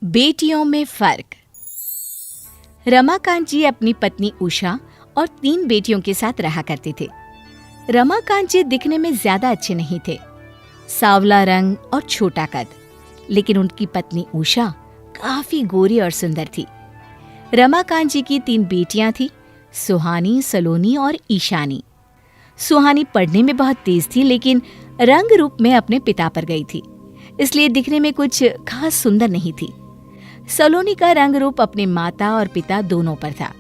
बेटियों में फर्क। रमाकांत जी अपनी पत्नी उषा और 3 बेटियों के साथ रहा करते थे। रमाकांत जी दिखने में ज्यादा अच्छे नहीं थे, सांवला रंग और छोटा कद, लेकिन उनकी पत्नी उषा काफी गोरी और सुंदर थी। रमाकांत जी की 3 बेटियां थी, सुहानी, सलोनी और ईशानी। सुहानी पढ़ने में बहुत तेज थी, लेकिन रंग रूप में अपने पिता पर गई थी, इसलिए दिखने में कुछ खास सुंदर नहीं थी। सलोनी का रंग रूप अपने माता और पिता दोनों पर था,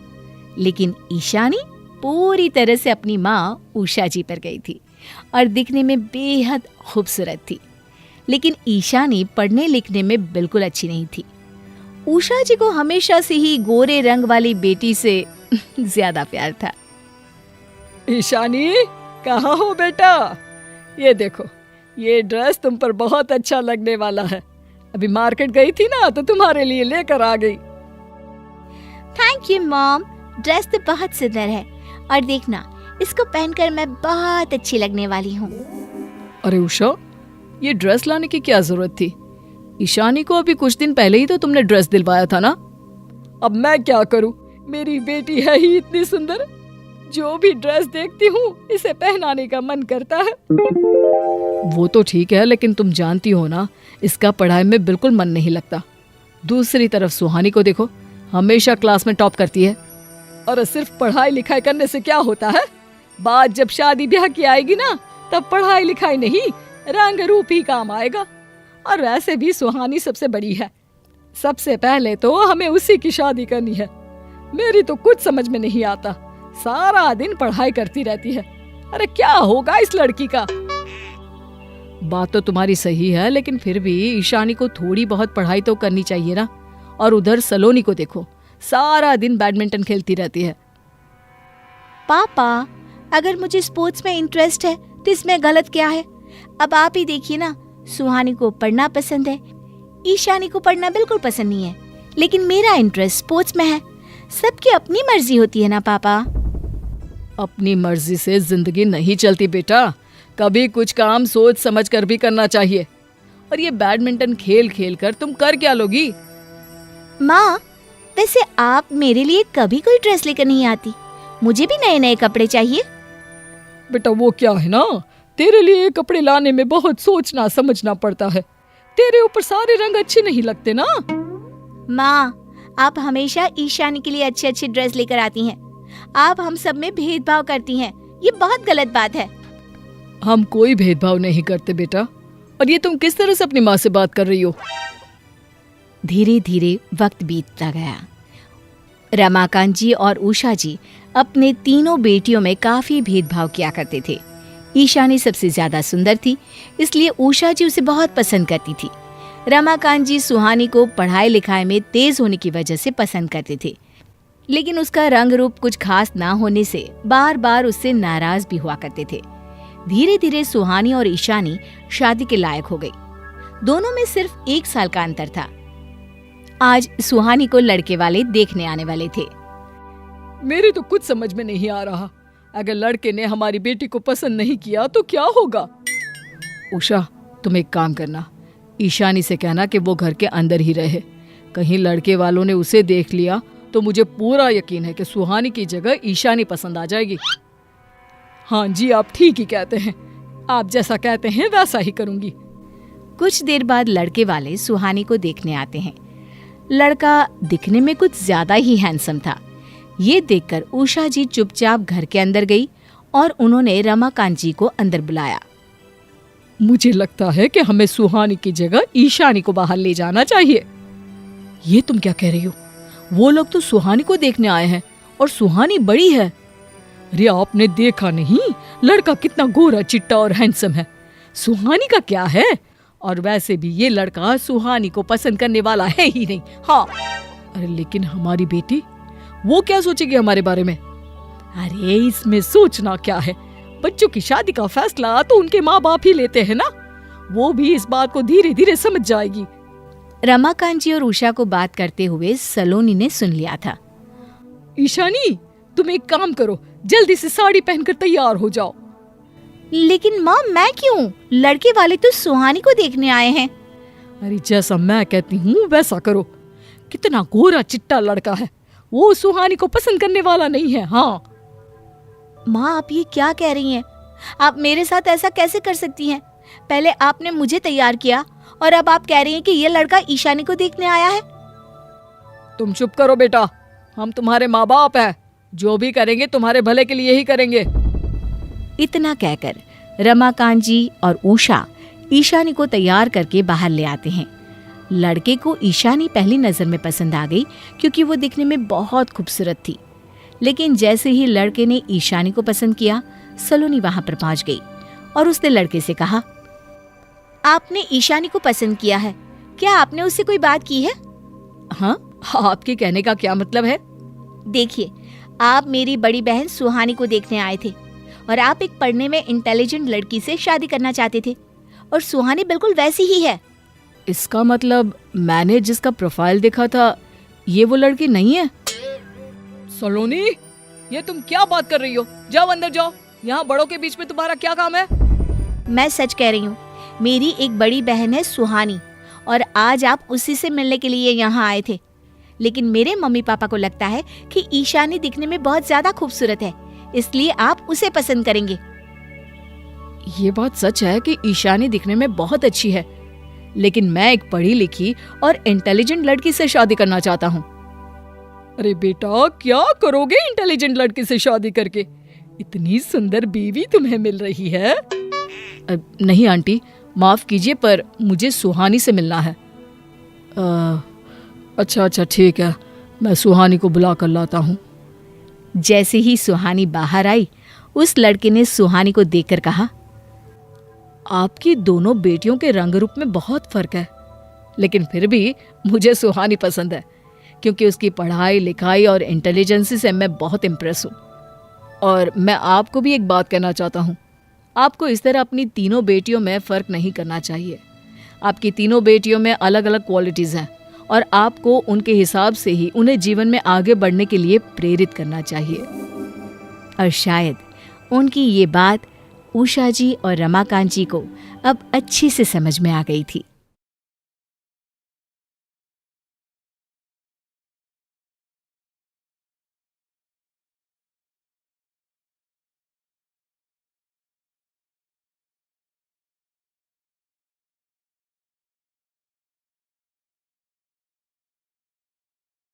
लेकिन ईशानी पूरी तरह से अपनी माँ उषा जी पर गई थी और दिखने में बेहद खूबसूरत थी। लेकिन ईशानी पढ़ने लिखने में बिल्कुल अच्छी नहीं थी। उषा जी को हमेशा से ही गोरे रंग वाली बेटी से ज्यादा प्यार था। ईशानी, कहाँ हो बेटा? ये देखो, ये ड्रेस तुम पर बहुत अच्छा लगने वाला है। अभी मार्केट गई थी ना, तो तुम्हारे लिए लेकर आ गई। थैंक यू मॉम, ड्रेस तो बहुत सुंदर है और देखना, इसको पहनकर मैं बहुत अच्छी लगने वाली हूँ। अरे उषा, ये ड्रेस लाने की क्या जरूरत थी? ईशानी को अभी कुछ दिन पहले ही तो तुमने ड्रेस दिलवाया था ना। अब मैं क्या करूँ, मेरी बेटी है ही इतनी सुंदर, जो भी ड्रेस देखती हूँ इसे पहनाने का मन करता है। वो तो ठीक है, लेकिन तुम जानती हो ना, इसका पढ़ाई में बिल्कुल मन नहीं लगता। दूसरी तरफ सुहानी को देखो, हमेशा क्लास में टॉप करती है। और सिर्फ पढ़ाई लिखाई करने से क्या होता है? बात जब शादी ब्याह की आएगी ना, तब पढ़ाई लिखाई नहीं, रंग रूप ही काम आएगा। और वैसे भी सुहानी सबसे बड़ी है, सबसे पहले तो हमें उसी की शादी करनी है। मेरी तो कुछ समझ में नहीं आता, सारा दिन पढ़ाई करती रहती है। अरे क्या होगा इस लड़की का? बात तो तुम्हारी सही है, लेकिन फिर भी ईशानी को थोड़ी बहुत पढ़ाई तो करनी चाहिए ना। और उधर सलोनी को देखो, सारा दिन बैडमिंटन खेलती रहती है। पापा, अगर मुझे स्पोर्ट्स में इंटरेस्ट है तो इसमें गलत क्या है? अब आप ही देखिए ना, सुहानी को पढ़ना पसंद है, ईशानी को पढ़ना बिल्कुल पसंद नहीं है, लेकिन मेरा इंटरेस्ट स्पोर्ट्स में है। सबकी अपनी मर्जी होती है ना पापा। अपनी मर्जी से जिंदगी नहीं चलती बेटा, कभी कुछ काम सोच समझ कर भी करना चाहिए। और ये बैडमिंटन खेल खेल कर तुम कर क्या लोगी? माँ, वैसे आप मेरे लिए कभी कोई ड्रेस लेकर नहीं आती, मुझे भी नए नए कपड़े चाहिए। बेटा वो क्या है ना, तेरे लिए कपड़े लाने में बहुत सोचना समझना पड़ता है। तेरे ऊपर सारे रंग अच्छे नहीं लगते ना। माँ, आप हमेशा ईशानी के लिए अच्छी अच्छी ड्रेस लेकर आती हैं। आप हम सब में भेदभाव करती हैं, ये बहुत गलत बात है। हम कोई भेदभाव नहीं करते बेटा। और ये तुम किस तरह से अपनी माँ से बात कर रही हो? धीरे धीरे वक्त बीतता गया। रमाकांत जी और उषा जी अपने तीनों बेटियों में काफी भेदभाव किया करते थे। ईशानी सबसे ज्यादा सुंदर थी, इसलिए उषा जी उसे बहुत पसंद करती थी। रमाकांत जी सुहानी को पढ़ाई लिखाई में तेज होने की वजह से पसंद करते थे, लेकिन उसका रंग रूप कुछ खास ना होने से बार बार उससे नाराज भी हुआ करते थे। धीरे धीरे सुहानी और ईशानी शादी के लायक हो गई। दोनों में सिर्फ 1 साल का अंतर था। आज सुहानी को लड़के वाले देखने आने वाले थे। मेरी तो कुछ समझ में नहीं आ रहा, अगर लड़के ने हमारी बेटी को पसंद नहीं किया तो क्या होगा? उषा, तुम एक काम करना, ईशानी से कहना कि वो घर के अंदर ही रहे। कहीं लड़के वालों ने उसे देख लिया तो मुझे पूरा यकीन है कि सुहानी की जगह ईशानी पसंद आ जाएगी। हाँ जी, आप ठीक ही कहते हैं, आप जैसा कहते हैं वैसा ही करूंगी। कुछ देर बाद लड़के वाले सुहानी को देखने आते हैं। लड़का दिखने में कुछ ज्यादा ही हैंडसम था। ये देखकर उषा जी चुपचाप घर के अंदर गई और उन्होंने रमाकांत जी को अंदर बुलाया। मुझे लगता है कि हमें सुहानी की जगह ईशानी को बाहर ले जाना चाहिए। ये तुम क्या कह रही हो? वो लोग तो सुहानी को देखने आए हैं और सुहानी बड़ी है। अरे आपने देखा नहीं, लड़का कितना गोरा चिट्टा और हैंडसम है। सुहानी का क्या है? और वैसे भी ये लड़का सुहानी को पसंद करने वाला है ही नहीं। हाँ, अरे लेकिन हमारी बेटी, वो क्या सोचेगी हमारे बारे में? अरे इसमें सोचना क्या है, बच्चों की शादी का फैसला तो उनके माँ बाप ही लेते हैं ना। वो भी इस बात को धीरे धीरे समझ जाएगी। रमाकांत जी और उषा को बात करते हुए सलोनी ने सुन लिया था। ईशानी, तुम एक काम करो, जल्दी से साड़ी पहनकर तैयार हो जाओ। लेकिन माँ, मैं क्यों? लड़के वाले तो सुहानी को देखने आए हैं। अरे जैसा मैं कहती हूँ वैसा करो। कितना गोरा चिट्टा लड़का है, वो सुहानी को पसंद करने वाला नहीं है। हाँ माँ, आप ये क्या कह रही हैं? आप मेरे साथ ऐसा कैसे कर सकती हैं? पहले आपने मुझे तैयार किया और अब आप कह रही हैं कि ये लड़का ईशानी को देखने आया है। तुम चुप करो बेटा, हम तुम्हारे माँ बाप हैं, जो भी करेंगे तुम्हारे भले के लिए ही करेंगे। इतना कहकर रमाकांत जी और उषा ईशानी को तैयार करके बाहर ले आते हैं। लड़के को ईशानी पहली नजर में पसंद आ गई क्योंकि वो दिखने में बहुत खूबसूरत थी। लेकिन जैसे ही लड़के ने ईशानी को पसंद किया, सलोनी वहां पर पहुंच गई और उसने लड़के से कहा, आपने ईशानी को पसंद किया है, क्या आपने उससे कोई बात की है? हाँ, आपके कहने का क्या मतलब है? देखिए, आप मेरी बड़ी बहन सुहानी को देखने आए थे और आप एक पढ़ने में इंटेलिजेंट लड़की से शादी करना चाहते थे और सुहानी बिल्कुल वैसी ही है। इसका मतलब मैंने जिसका प्रोफाइल देखा था ये वो लड़की नहीं है? सलोनी, ये तुम क्या बात कर रही हो? जाओ अंदर जाओ, यहाँ बड़ों के बीच में तुम्हारा क्या काम है? मैं सच कह रही हूँ, मेरी एक बड़ी बहन है सुहानी और आज आप उसी से मिलने के लिए यहाँ आए थे। लेकिन मेरे मम्मी पापा को लगता है कि ईशानी दिखने में बहुत ज्यादा खूबसूरत है, इसलिए आप उसे पसंद करेंगे। ये बात सच है कि ईशानी दिखने में बहुत अच्छी है, लेकिन मैं एक पढ़ी लिखी और इंटेलिजेंट लड़की से शादी करना चाहता हूँ। अरे बेटा, क्या करोगे इंटेलिजेंट लड़की से शादी करके? इतनी सुंदर बीवी तुम्हें मिल रही है। नहीं आंटी, माफ कीजिए, पर मुझे सुहानी से मिलना है। अच्छा ठीक है, मैं सुहानी को बुला कर लाता हूँ। जैसे ही सुहानी बाहर आई, उस लड़के ने सुहानी को देखकर कहा, आपकी दोनों बेटियों के रंग रूप में बहुत फर्क है, लेकिन फिर भी मुझे सुहानी पसंद है क्योंकि उसकी पढ़ाई लिखाई और इंटेलिजेंस से मैं बहुत इम्प्रेस हूँ। और मैं आपको भी एक बात कहना चाहता हूँ, आपको इस तरह अपनी तीनों बेटियों में फ़र्क नहीं करना चाहिए। आपकी तीनों बेटियों में अलग अलग क्वालिटीज़ हैं और आपको उनके हिसाब से ही उन्हें जीवन में आगे बढ़ने के लिए प्रेरित करना चाहिए। और शायद उनकी ये बात उषा जी और रमाकांत जी को अब अच्छे से समझ में आ गई थी।